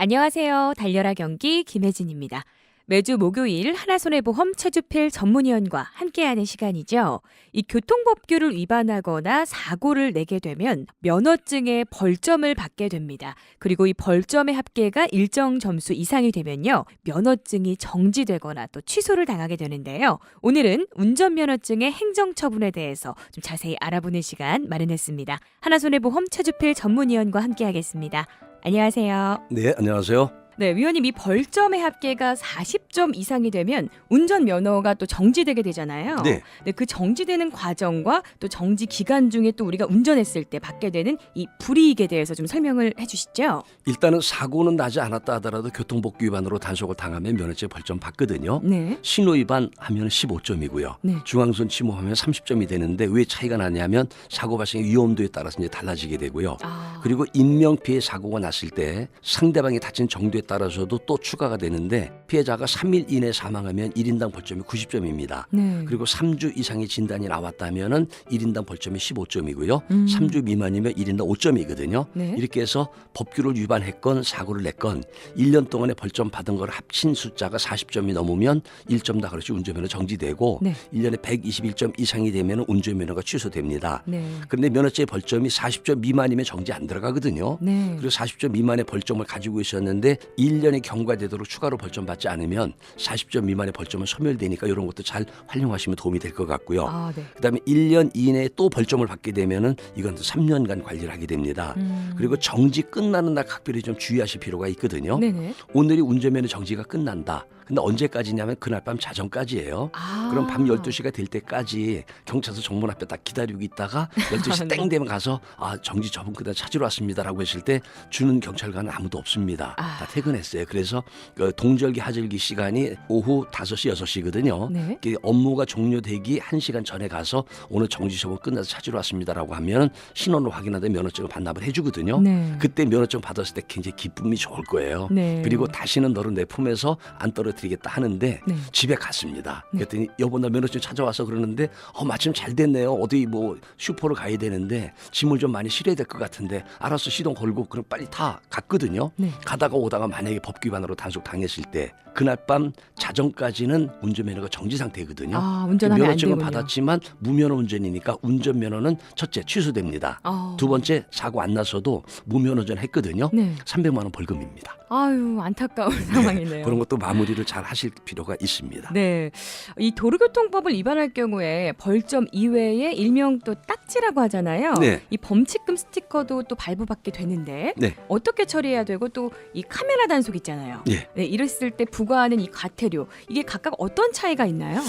안녕하세요. 달려라 경기 김혜진입니다. 매주 목요일 하나손해보험 최주필 전문위원과 함께하는 시간이죠. 이 교통법규를 위반하거나 사고를 내게 되면 면허증에 벌점을 받게 됩니다. 그리고 이 벌점의 합계가 일정 점수 이상이 되면요, 면허증이 정지되거나 또 취소를 당하게 되는데요. 오늘은 운전면허증의 행정처분에 대해서 좀 자세히 알아보는 시간 마련했습니다. 하나손해보험 최주필 전문위원과 함께하겠습니다. 안녕하세요. 네, 안녕하세요. 네, 위원님, 이 벌점의 합계가 40점 이상이 되면 운전면허가 또 정지되게 되잖아요. 네. 네, 그 정지되는 과정과 또 정지 기간 중에 또 우리가 운전했을 때 받게 되는 이 불이익에 대해서 좀 설명을 해주시죠. 일단은 사고는 나지 않았다 하더라도 교통법규 위반으로 단속을 당하면 면허증 벌점 받거든요. 네. 신호 위반 하면 15점이고요. 네. 중앙선 침범하면 30점이 되는데 왜 차이가 나냐면 사고 발생의 위험도에 따라서 이제 달라지게 되고요. 그리고 인명피해 사고가 났을 때 상대방이 다친 정도에 따라서도 또 추가가 되는데 피해자가 3일 이내 사망하면 1인당 벌점이 90점입니다. 네. 그리고 3주 이상의 진단이 나왔다면 1인당 벌점이 15점이고요. 3주 미만이면 1인당 5점이거든요. 네. 이렇게 해서 법규를 위반했건 사고를 냈건 1년 동안에 벌점 받은 걸 합친 숫자가 40점이 넘으면 1점 다 그렇지 운전면허 정지되고 네. 1년에 121점 이상이 되면 운전면허가 취소됩니다. 네. 그런데 면허증의 벌점이 40점 미만이면 정지 안 들어가거든요. 네. 그리고 40점 미만의 벌점을 가지고 있었는데 1년이 경과되도록 추가로 벌점 받지 않으면 40점 미만의 벌점은 소멸되니까 이런 것도 잘 활용하시면 도움이 될 것 같고요. 네. 그다음에 1년 이내에 또 벌점을 받게 되면은 이건 또 3년간 관리를 하게 됩니다. 그리고 정지 끝나는 날 각별히 좀 주의하실 필요가 있거든요. 네네. 오늘이 운전면허 정지가 끝난다. 근데 언제까지냐면 그날 밤 자정까지예요. 그럼 밤 12시가 될 때까지 경찰서 정문 앞에 딱 기다리고 있다가 12시 땡 되면 가서 정지 처분 그날 찾으러 왔습니다라고 했을 때 주는 경찰관은 아무도 없습니다. 다 퇴근했어요. 그래서 그 동절기 하절기 시간이 오후 5시 6시거든요. 네. 업무가 종료되기 1시간 전에 가서 오늘 정지 처분 끝나서 찾으러 왔습니다라고 하면 신원을 확인하되 면허증을 반납을 해주거든요. 네. 그때 면허증 받았을 때 굉장히 기쁨이 좋을 거예요. 네. 그리고 다시는 너를 내 품에서 안 떨어뜨리겠다 하는데 네. 집에 갔습니다. 네. 그랬더니 여보 나 면허증 찾아와서 그러는데 마침 잘 됐네요. 어디 뭐 슈퍼를 가야 되는데 짐을 좀 많이 실어야 될 것 같은데 알았어 시동 걸고 그럼 빨리 타 갔거든요. 네. 가다가 오다가 만약에 법규 위반으로 단속 당했을 때 그날 밤 자정까지는 운전면허가 정지 상태거든요. 운전하면 안 면허증은 되군요. 받았지만 무면허 운전이니까 운전면허는 첫째 취소됩니다. 두 번째 사고 안 나서도 무면허 운전 했거든요. 네. 300만 원 벌금입니다. 아유, 안타까운 상황이네요. 그런 것도 마무리를 잘 하실 필요가 있습니다. 네, 이 도로교통법을 위반할 경우에 벌점 이외에 일명 또 딱지라고 하잖아요. 네. 이 범칙금 스티커도 또 발부받게 되는데 네. 어떻게 처리해야 되고 또 이 카메라 단속 있잖아요. 예. 네, 이랬을 때 부과하는 이 과태료 이게 각각 어떤 차이가 있나요?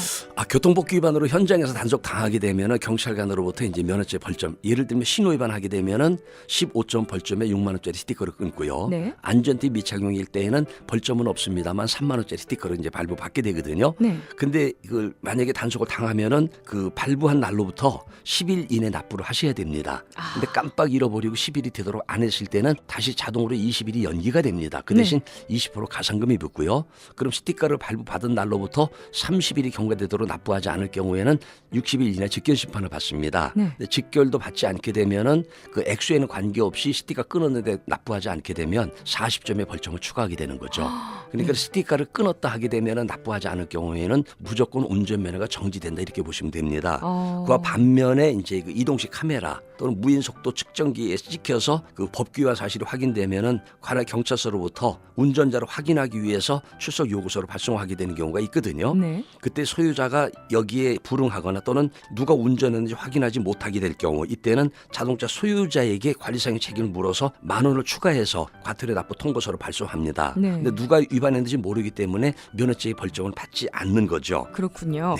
교통법규 위반으로 현장에서 단속 당하게 되면은 경찰관으로부터 이제 면허죄 벌점, 예를 들면 신호 위반하게 되면은 15점 벌점에 6만 원짜리 스티커를 끊고요. 네. 안전띠 미착용일 때에는 벌점은 없습니다만 3만 원짜리 스티커를 이제 발부받게 되거든요. 네. 근데 이걸 만약에 단속을 당하면은 그 발부한 날로부터 10일 이내 납부를 하셔야 됩니다. 근데 깜빡 잃어버리고 10일이 되도록 안 했을 때는 다시 자동으로 20일이 연기가 됩니다. 그 대신 20% 가산금이 붙고요. 그럼 스티커를 발부받은 날로부터 30일이 경과되도록 납부하지 않을 경우에는 60일 이내 직결 심판을 받습니다. 네. 근데 직결도 받지 않게 되면은 그 액수에는 관계없이 스티커 끊었는데 납부하지 않게 되면 40점의 벌점을 추가하게 되는 거죠. 그러니까 스티커를 끊었다 하게 되면은 납부하지 않을 경우에는 무조건 운전면허가 정지된다 이렇게 보시면 됩니다. 그와 반면에 이제 그 이동식 카메라 또는 무인 속도 측정기에 찍혀서 그 법규 위반 사실이 확인되면은 관할 경찰서로부터 운전자를 확인하기 위해서 출석 요구서를 발송하게 되는 경우가 있거든요. 네. 그때 소유자가 여기에 불응하거나 또는 누가 운전했는지 확인하지 못하게 될 경우 이때는 자동차 소유자에게 관리상의 책임을 물어서 10,000원을 추가해서 과태료 납부 통보서를 발송합니다. 네. 근데 누가 위반했는지 모르기 때문에 면허죄의 벌점을 받지 않는 거죠. 그렇군요.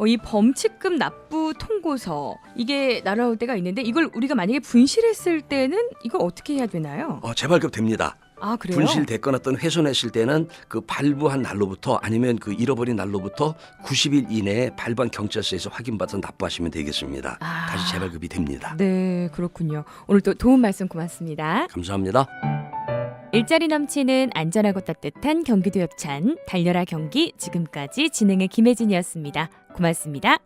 이 범칙금 납부 통고서 이게 날아올 때가 있는데 이걸 우리가 만약에 분실했을 때는 이걸 어떻게 해야 되나요? 재발급 됩니다. 그래요? 분실됐거나 또는 훼손했을 때는 그 발부한 날로부터 아니면 그 잃어버린 날로부터 90일 이내에 발부한 경찰서에서 확인받아서 납부하시면 되겠습니다. 다시 재발급이 됩니다. 네, 그렇군요. 오늘 또 도움 말씀 고맙습니다. 감사합니다. 일자리 넘치는 안전하고 따뜻한 경기도 협찬 달려라 경기 지금까지 진행의 김혜진이었습니다. 고맙습니다.